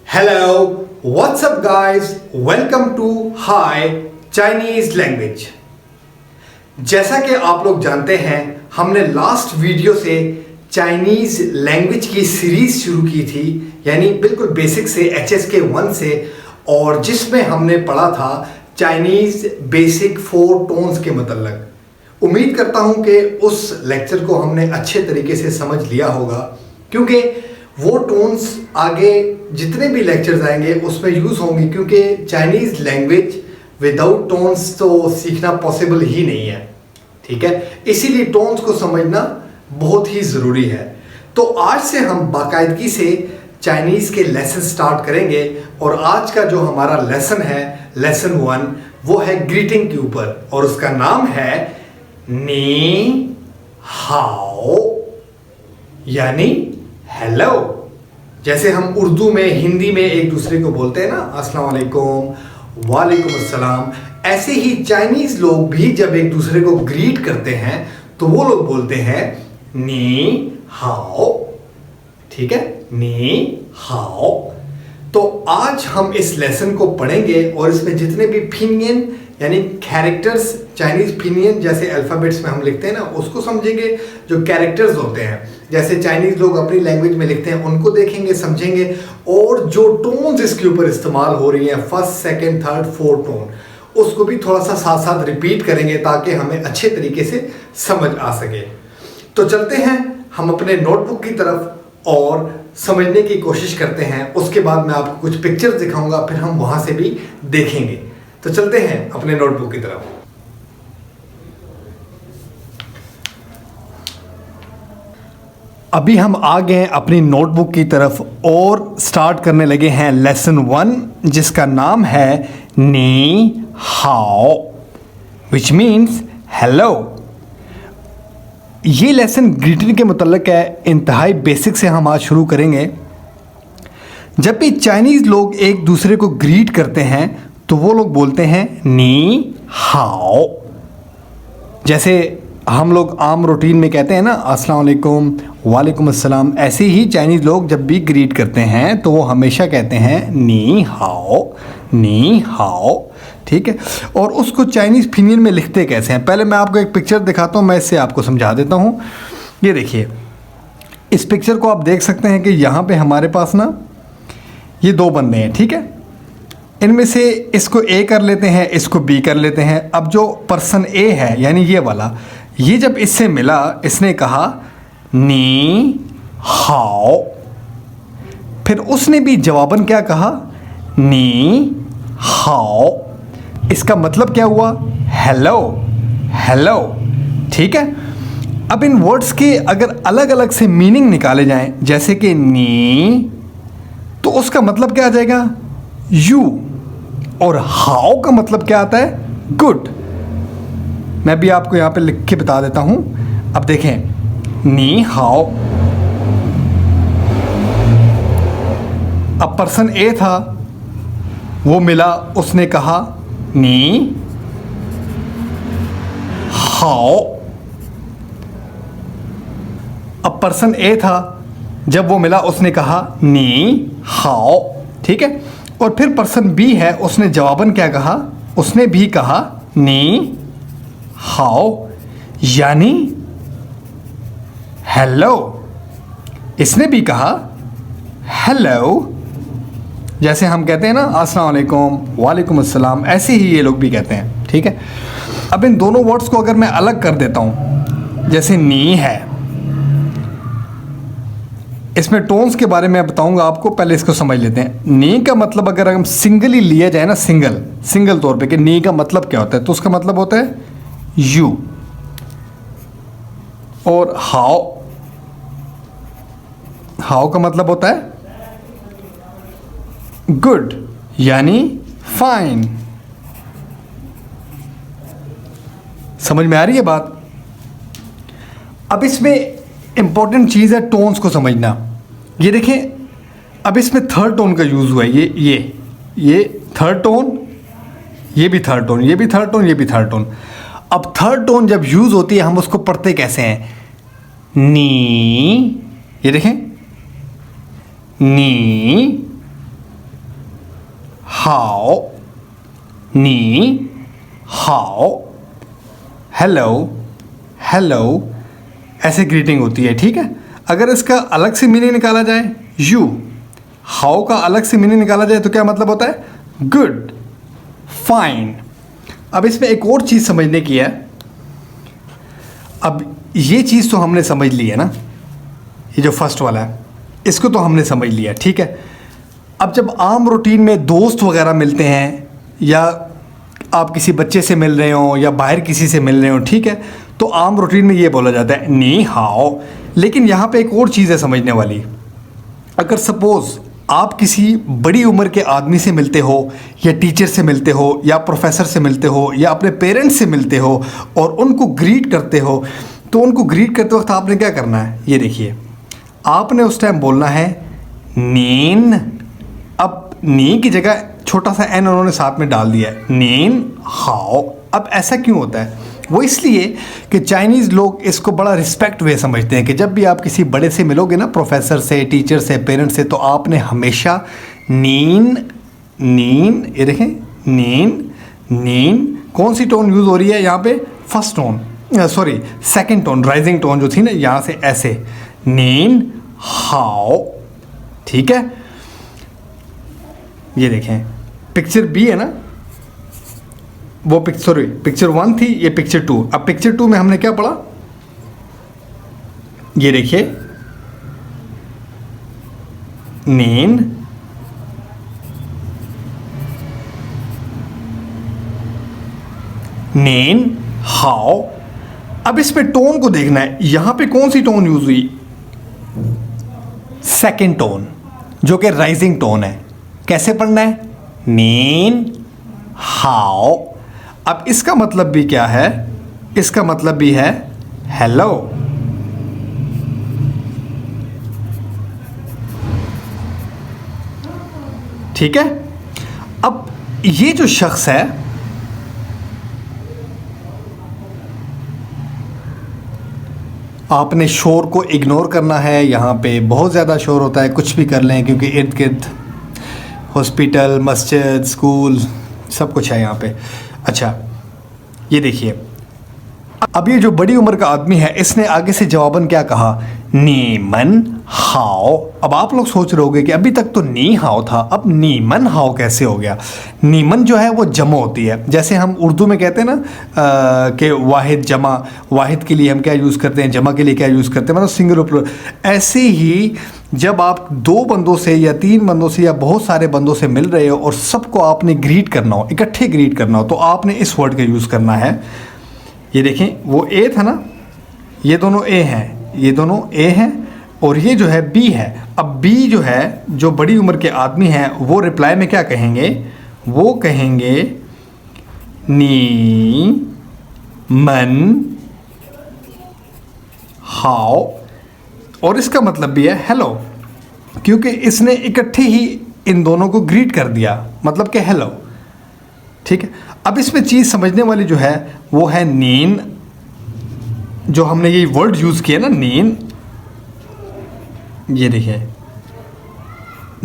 Hello, what's up guys? Welcome to Hi Chinese Language। जैसा कि आप लोग जानते हैं, हमने लास्ट वीडियो से चाइनीज लैंग्वेज की सीरीज शुरू की थी, यानी बिल्कुल बेसिक से HSK 1 से, और जिसमें हमने पढ़ा था चाइनीज बेसिक 4 टोन्स के मतलब। उम्मीद करता हूं कि उस लेक्चर को हमने अच्छे तरीके से समझ लिया होगा, क्योंकि वो टोन्स आगे जितने भी लेक्चर्स आएंगे उसमें यूज़ होंगे, क्योंकि चाइनीज़ लैंग्वेज विदाउट टोन्स तो सीखना पॉसिबल ही नहीं है। ठीक है, इसीलिए टोन्स को समझना बहुत ही ज़रूरी है। तो आज से हम बाकायदगी से चाइनीज़ के लेसन स्टार्ट करेंगे, और आज का जो हमारा लेसन है, लेसन 1, वो है ग्रीटिंग के ऊपर, और उसका नाम है नी हाओ, यानी हेलो। जैसे हम उर्दू में, हिंदी में एक दूसरे को बोलते हैं ना, अस्सलाम वालेकुम, वालेकुम अस्सलाम, ऐसे ही चाइनीज लोग भी जब एक दूसरे को ग्रीट करते हैं तो वो लोग बोलते हैं नी हाओ। ठीक है, नी हाओ। तो आज हम इस लेसन को पढ़ेंगे और इसमें जितने भी फिनियन यानी कैरेक्टर्स, चाइनीज फिनियन जैसे अल्फ़ाबेट्स में हम लिखते हैं ना, उसको समझेंगे। जो कैरेक्टर्स होते हैं जैसे चाइनीज लोग अपनी लैंग्वेज में लिखते हैं, उनको देखेंगे, समझेंगे, और जो टोन्स इसके ऊपर इस्तेमाल हो रही हैं, first, second, third, fourth tone, उसको भी थोड़ा सा साथ साथ रिपीट करेंगे ताकि हमें अच्छे तरीके से समझ आ सके। तो चलते हैं हम अपने नोटबुक की तरफ और समझने की कोशिश करते हैं। उसके बाद मैं आपको कुछ पिक्चर्स दिखाऊंगा, फिर हम वहां से भी देखेंगे। तो चलते हैं अपने नोटबुक की तरफ। अभी हम आ गए अपनी नोटबुक की तरफ और स्टार्ट करने लगे हैं लेसन 1, जिसका नाम है नी हाओ, विच मीन्स हेलो। ये लेसन ग्रीटिंग के मुतल्लिक है, इंतहाई बेसिक से हम आज शुरू करेंगे। जब भी चाइनीज़ लोग एक दूसरे को ग्रीट करते हैं तो वो लोग बोलते हैं नी हाओ। जैसे हम लोग आम रूटीन में कहते हैं ना, अस्सलाम वालेकुम, वालेकुम अस्सलाम, ऐसे ही चाइनीज़ लोग जब भी ग्रीट करते हैं तो वो हमेशा कहते हैं नी हाओ, नी हाओ। ठीक है, और उसको चाइनीज़ फिनियन में लिखते कैसे हैं, पहले मैं आपको एक पिक्चर दिखाता हूँ, मैं इससे आपको समझा देता हूँ। ये देखिए, इस पिक्चर को आप देख सकते हैं कि यहाँ पे हमारे पास ना ये 2 बंदे हैं। ठीक है, इनमें से इसको ए कर लेते हैं, इसको बी कर लेते हैं। अब जो पर्सन ए है यानी ये वाला, ये जब इससे मिला, इसने कहा नी हाओ, फिर उसने भी जवाबन क्या कहा, नी हाओ। इसका मतलब क्या हुआ, हेलो, हेलो। ठीक है, अब इन वर्ड्स के अगर अलग अलग से मीनिंग निकाले जाएं, जैसे कि नी, तो उसका मतलब क्या आ जाएगा, यू, और हाउ का मतलब क्या आता है, गुड। मैं भी आपको यहाँ पे लिख के बता देता हूँ। अब देखें, नी हाउ, अब पर्सन ए था, वो मिला, उसने कहा नी हाउ। अब पर्सन ए था, जब वो मिला उसने कहा नी हाउ। ठीक है, और फिर पर्सन बी है, उसने जवाबन क्या कहा, उसने भी कहा नी हाउ, यानी हेलो। इसने भी कहा हेलो, जैसे हम कहते हैं ना, अस्सलाम वालेकुम, वालेकुम अस्सलाम, ऐसे ही ये लोग भी कहते हैं। ठीक है, अब इन दोनों वर्ड्स को अगर मैं अलग कर देता हूं, जैसे नी है, इसमें टोन्स के बारे में बताऊंगा आपको, पहले इसको समझ लेते हैं। नी का मतलब अगर हम सिंगली लिया जाए ना, सिंगल तौर पे कि नी का मतलब क्या होता है, तो उसका मतलब होता है यू। और हाउ का मतलब होता है गुड, यानी फाइन। समझ में आ रही है बात। अब इसमें इंपॉर्टेंट चीज़ है टोन्स को समझना। ये देखें, अब इसमें थर्ड टोन का यूज़ हुआ है, ये थर्ड टोन, ये भी थर्ड टोन, ये भी थर्ड टोन, ये भी थर्ड टोन। अब थर्ड टोन जब यूज़ होती है, हम उसको पढ़ते कैसे हैं, नी, ये देखें, नी, हाओ, नी हाओ, हेलो, हेलो, ऐसे ग्रीटिंग होती है, ठीक है। अगर इसका अलग से मीनिंग निकाला जाए, यू, हाउ का अलग से मीनिंग निकाला जाए तो क्या मतलब होता है? Good, fine. अब इसमें एक और चीज़ समझने की है। अब ये चीज़ तो हमने समझ ली है ना, ये जो फर्स्ट वाला है इसको तो हमने समझ लिया, ठीक है। अब जब आम रूटीन में दोस्त वगैरह मिलते हैं या आप किसी बच्चे से मिल रहे हो या बाहर किसी से मिल रहे हो, ठीक है, तो आम रूटीन में ये बोला जाता है नी हाओ। लेकिन यहाँ पे एक और चीज़ है समझने वाली। अगर सपोज़ आप किसी बड़ी उम्र के आदमी से मिलते हो या टीचर से मिलते हो या प्रोफेसर से मिलते हो या अपने पेरेंट्स से मिलते हो और उनको ग्रीट करते हो, तो उनको ग्रीट करते वक्त आपने क्या करना है? ये देखिए, आपने उस टाइम बोलना है नीन। अब नी की जगह छोटा सा एन उन्होंने साथ में डाल दिया है, नीन हाओ। अब ऐसा क्यों होता है? वो इसलिए कि चाइनीज़ लोग इसको बड़ा रिस्पेक्ट वे समझते हैं कि जब भी आप किसी बड़े से मिलोगे ना, प्रोफेसर से, टीचर से, पेरेंट्स से, तो आपने हमेशा नीन, नीन, ये देखें, नीन, नीन। कौन सी टोन यूज़ हो रही है यहाँ पे? First tone, sorry second tone, rising tone जो थी ना, यहाँ से ऐसे नीन हाओ, ठीक है। ये देखें, पिक्चर बी है ना, वो पिक्चर 1 थी, ये पिक्चर 2। अब पिक्चर 2 में हमने क्या पढ़ा? ये देखिए, नीन, नीन हाओ। अब इसमें टोन को देखना है, यहां पे कौन सी टोन यूज हुई? सेकेंड टोन, जो कि राइजिंग टोन है। कैसे पढ़ना है? नीन हाओ। अब इसका मतलब भी क्या है? इसका मतलब भी है हेलो। ठीक है। अब ये जो शख्स है, आपने शोर को इग्नोर करना है। यहाँ पे बहुत ज़्यादा शोर होता है, कुछ भी कर लें, क्योंकि इर्द गिर्द हॉस्पिटल, मस्जिद, स्कूल सब कुछ है यहाँ पे। अच्छा, ये देखिए, अब ये जो बड़ी उम्र का आदमी है, इसने आगे से जवाबन क्या कहा? नीमन हाओ। अब आप लोग सोच रहे होंगे कि अभी तक तो नी हाओ था, अब नीमन हाओ कैसे हो गया? नीमन जो है वो जमा होती है, जैसे हम उर्दू में कहते हैं ना कि वाहिद जमा, वाहिद के लिए हम क्या यूज़ करते हैं, जमा के लिए क्या यूज़ करते हैं, मतलब सिंगल प्लूरल। ऐसे ही जब आप 2 बंदों से या 3 बंदों से या बहुत सारे बंदों से मिल रहे हो और सबको आपने ग्रीट करना हो, इकट्ठे ग्रीट करना हो, तो आपने इस वर्ड का यूज़ करना है। ये देखें, वो ए था ना, ये दोनों ए हैं, ये दोनों ए हैं, और ये जो है बी है। अब बी जो है, जो बड़ी उम्र के आदमी हैं, वो रिप्लाई में क्या कहेंगे? वो कहेंगे नी मन हाओ, और इसका मतलब भी है हेलो, क्योंकि इसने इकट्ठे ही इन दोनों को ग्रीट कर दिया, मतलब कि हेलो। ठीक है। अब इसमें चीज़ समझने वाली जो है वो है नीन, जो हमने ये वर्ड यूज़ किया ना, नीन, ये देखिए,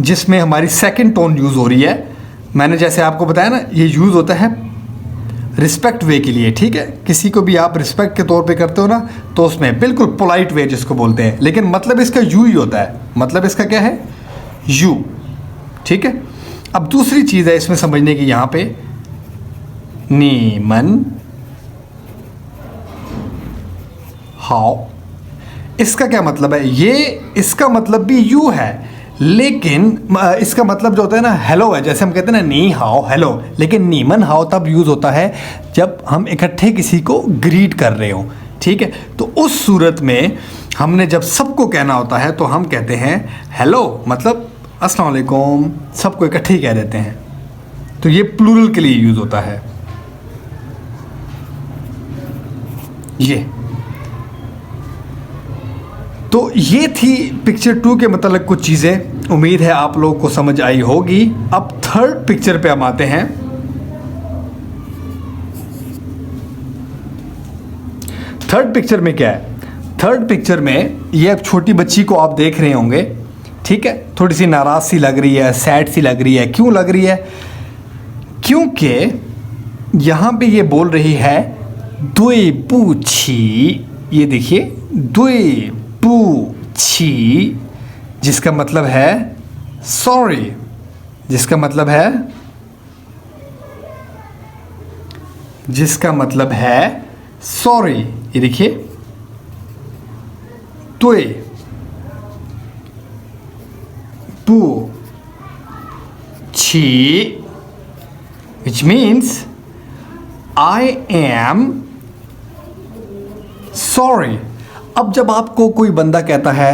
जिसमें हमारी सेकंड टोन यूज़ हो रही है। मैंने जैसे आपको बताया ना, ये यूज़ होता है रिस्पेक्ट वे के लिए। ठीक है, किसी को भी आप रिस्पेक्ट के तौर पे करते हो ना, तो उसमें बिल्कुल पोलाइट वे जिसको बोलते हैं, लेकिन मतलब इसका यू ही होता है। मतलब इसका क्या है? यू। ठीक है। अब दूसरी चीज़ है इसमें समझने की, यहाँ पे नीमन हाओ, इसका क्या मतलब है? ये इसका मतलब भी यू है, लेकिन इसका मतलब जो होता है ना, हेलो है। जैसे हम कहते हैं ना नी हाओ हेलो, लेकिन नीमन हाओ तब यूज़ होता है जब हम इकट्ठे किसी को ग्रीट कर रहे हो। ठीक है, तो उस सूरत में हमने जब सबको कहना होता है तो हम कहते हैं हेलो, मतलब अस्सलाम वालेकुम, सबको इकट्ठे ही कह देते हैं। तो ये प्लूरल के लिए यूज़ होता है। ये तो ये थी पिक्चर 2 के मतलब कुछ चीज़ें। उम्मीद है आप लोगों को समझ आई होगी। अब थर्ड पिक्चर पे हम आते हैं। थर्ड पिक्चर में क्या है? थर्ड पिक्चर में ये एक छोटी बच्ची को आप देख रहे होंगे। ठीक है, थोड़ी सी नाराज़ सी लग रही है, सैड सी लग रही है। क्यों लग रही है? क्योंकि यहाँ पे ये बोल रही है दुई पू छी, ये देखिए दुई पू छी, जिसका मतलब है सॉरी, जिसका मतलब है सॉरी। ये देखिए दुई पू छी, which means I am sorry। अब जब आपको कोई बंदा कहता है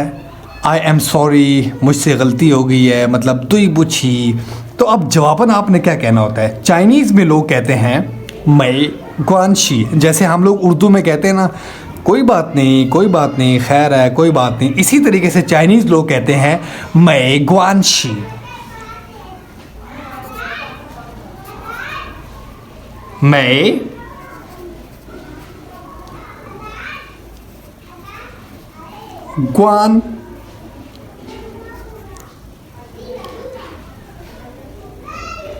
I am sorry, मुझसे गलती हो गई है, मतलब दुई बुछी, तो अब जवाबन आपने क्या कहना होता है। चाइनीज़ में लोग कहते हैं मैं ग्वानशी, जैसे हम लोग उर्दू में कहते हैं ना कोई बात नहीं, कोई बात नहीं, खैर है, कोई बात नहीं, इसी तरीके से चाइनीज़ लोग कहते हैं मैं ग्वानशी। मैं ग्वान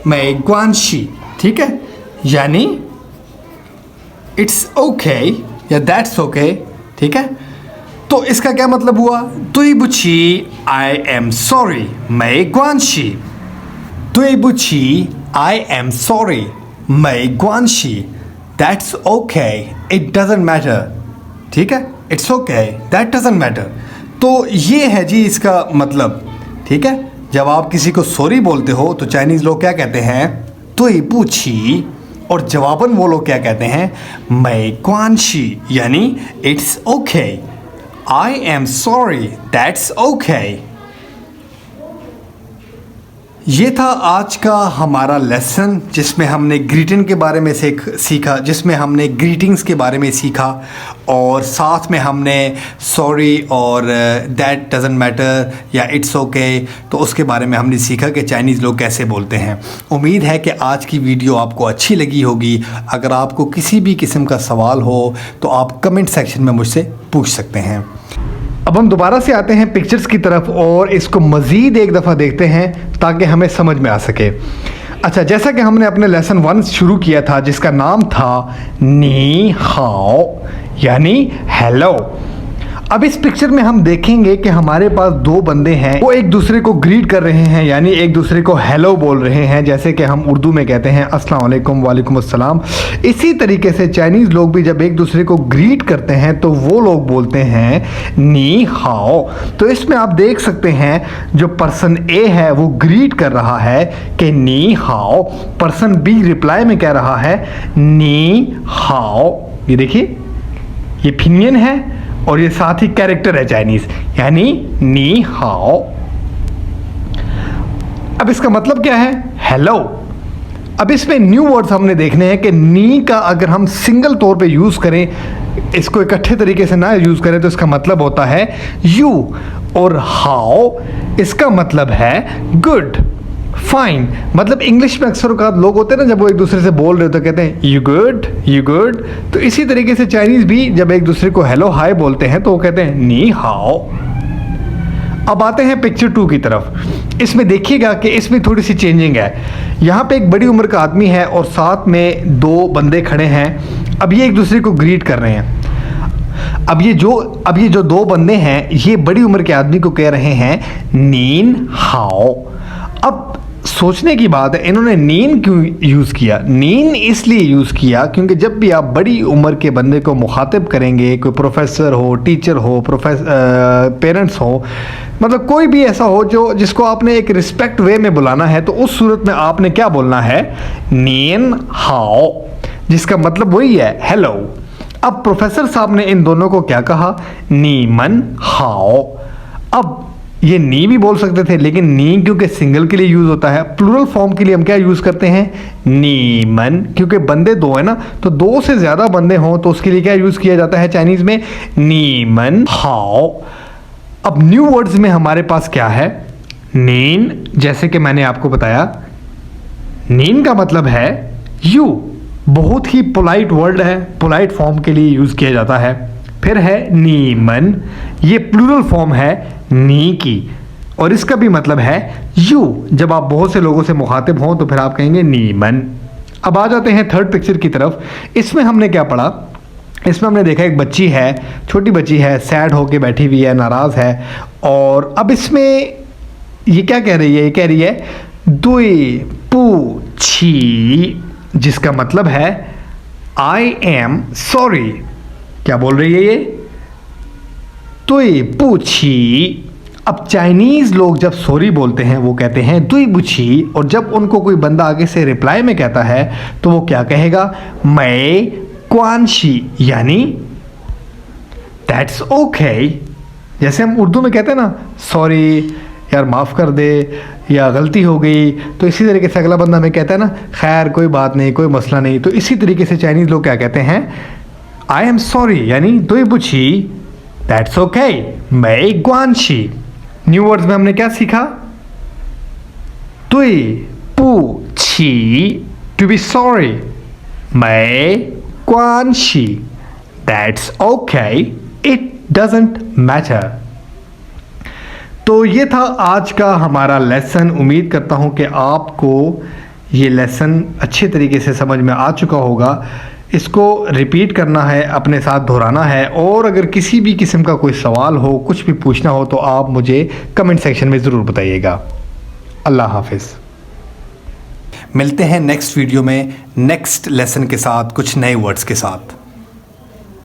मैं ग्वानशी, ठीक है, यानी इट्स ओके या दैट्स ओके, ठीक है। तो इसका क्या मतलब हुआ, दुई बुछी आई एम सॉरी मैं ग्वानशी, दुई बुछी आई एम सॉरी मैं ग्वानशी, that's okay it doesn't matter, ठीक है, it's okay that doesn't matter. तो ये है जी इसका मतलब, ठीक है। जब आप किसी को सॉरी बोलते हो तो चाइनीज़ लोग क्या कहते हैं तुई पूछी, और जवाबन वो लोग क्या कहते हैं मैं ग्वानशी, यानी it's okay, I am sorry that's okay. ये था आज का हमारा लेसन, जिसमें हमने ग्रीटिंग के बारे में सीखा, जिसमें हमने ग्रीटिंग्स के बारे में सीखा, और साथ में हमने सॉरी और दैट डजंट मैटर या इट्स ओके, तो उसके बारे में हमने सीखा कि चाइनीज़ लोग कैसे बोलते हैं। उम्मीद है कि आज की वीडियो आपको अच्छी लगी होगी। अगर आपको किसी भी किस्म का सवाल हो तो आप कमेंट सेक्शन में मुझसे पूछ सकते हैं। अब हम दोबारा से आते हैं पिक्चर्स की तरफ और इसको मज़ीद एक दफ़ा देखते हैं ताकि हमें समझ में आ सके। अच्छा, जैसा कि हमने अपने लेसन 1 शुरू किया था जिसका नाम था नी हाओ, यानी हेलो। अब इस पिक्चर में हम देखेंगे कि हमारे पास दो बंदे हैं, वो एक दूसरे को ग्रीट कर रहे हैं, यानी एक दूसरे को हेलो बोल रहे हैं, जैसे कि हम उर्दू में कहते हैं अस्सलाम वालेकुम, वालेकुम अस्सलाम। इसी तरीके से चाइनीज़ लोग भी जब एक दूसरे को ग्रीट करते हैं तो वो लोग बोलते हैं नी हाओ। तो इसमें आप देख सकते हैं जो पर्सन ए है वो ग्रीट कर रहा है कि नी हाओ, पर्सन बी रिप्लाई में कह रहा है नी हाओ। ये देखिए ये पिनियन है और ये साथ ही कैरेक्टर है चाइनीज़, यानी नी हाओ। अब इसका मतलब क्या है, हेलो। अब इसमें न्यू वर्ड्स हमने देखने हैं कि नी का अगर हम सिंगल तौर पे यूज़ करें, इसको इकट्ठे तरीके से ना यूज़ करें, तो इसका मतलब होता है यू, और हाओ इसका मतलब है गुड, फाइन। मतलब इंग्लिश में अक्सर औकात लोग होते हैं ना, जब वो एक दूसरे से बोल रहे हो तो कहते हैं यू गुड, यू गुड। तो इसी तरीके से चाइनीज़ भी जब एक दूसरे को हेलो हाय बोलते हैं तो वो कहते हैं नी हाओ। अब आते हैं पिक्चर 2 की तरफ। इसमें देखिएगा कि इसमें थोड़ी सी चेंजिंग है। यहाँ पे एक बड़ी उम्र का आदमी है और साथ में दो बंदे खड़े हैं। अब ये एक दूसरे को ग्रीट कर रहे हैं। अब ये जो दो बंदे हैं ये बड़ी उम्र के आदमी को कह रहे हैं नीन हाओ। अब सोचने की बात है, इन्होंने नीन क्यों यूज़ किया। नीन इसलिए यूज़ किया क्योंकि जब भी आप बड़ी उम्र के बंदे को मुखातिब करेंगे, कोई प्रोफेसर हो, टीचर हो, पेरेंट्स हो, मतलब कोई भी ऐसा हो जिसको आपने एक रिस्पेक्ट वे में बुलाना है, तो उस सूरत में आपने क्या बोलना है, नीन हाओ, जिसका मतलब वही है हेलो। अब प्रोफेसर साहब ने इन दोनों को क्या कहा, नीमन हाओ। अब ये नी भी बोल सकते थे, लेकिन नी क्योंकि सिंगल के लिए यूज़ होता है, प्लूरल फॉर्म के लिए हम क्या यूज़ करते हैं, नीमन। क्योंकि बंदे दो है ना, तो दो से ज़्यादा बंदे हों तो उसके लिए क्या यूज़ किया जाता है चाइनीज़ में, नीमन हाओ। अब न्यू वर्ड्स में हमारे पास क्या है, नीन। जैसे कि मैंने आपको बताया, नीन का मतलब है यू, बहुत ही पोलाइट वर्ड है, पोलाइट फॉर्म के लिए यूज़ किया जाता है। फिर है नीमन, ये प्लूरल फॉर्म है नी की, और इसका भी मतलब है यू। जब आप बहुत से लोगों से मुखातिब हों तो फिर आप कहेंगे नीमन। अब आ जाते हैं थर्ड पिक्चर की तरफ। इसमें हमने क्या पढ़ा? इसमें हमने देखा एक बच्ची है, छोटी बच्ची है, सैड होके बैठी हुई है, नाराज़ है। और अब इसमें ये क्या कह रही है? ये कह रही है दुई पू छी, जिसका मतलब है आई एम सॉरी। क्या बोल रही है ये? दुई पू छी। अब चाइनीज़ लोग जब सॉरी बोलते हैं वो कहते हैं दुई बुछी, और जब उनको कोई बंदा आगे से रिप्लाई में कहता है तो वो क्या कहेगा? मैं क्वानशी, यानी दैट्स ओके। जैसे हम उर्दू में कहते हैं ना सॉरी, यार माफ़ कर दे, या गलती हो गई, तो इसी तरीके से अगला बंदा हमें कहता है ना खैर कोई बात नहीं, कोई मसला नहीं। तो इसी तरीके से चाइनीज़ लोग क्या कहते हैं? आई एम सॉरी यानी दुई बुछी, दैट्स ओके, मैं ग्वानशी। न्यू वर्ड्स में हमने क्या सीखा? दुई पू छी टू बी सॉरी, मैं ग्वानशी, that's okay, it doesn't matter. तो ये था आज का हमारा लेसन। उम्मीद करता हूँ कि आपको ये लेसन अच्छे तरीके से समझ में आ चुका होगा। इसको रिपीट करना है, अपने साथ दोहराना है, और अगर किसी भी किस्म का कोई सवाल हो, कुछ भी पूछना हो तो आप मुझे कमेंट सेक्शन में ज़रूर बताइएगा। अल्लाह हाफिज़। मिलते हैं नेक्स्ट वीडियो में नेक्स्ट लेसन के साथ, कुछ नए वर्ड्स के साथ।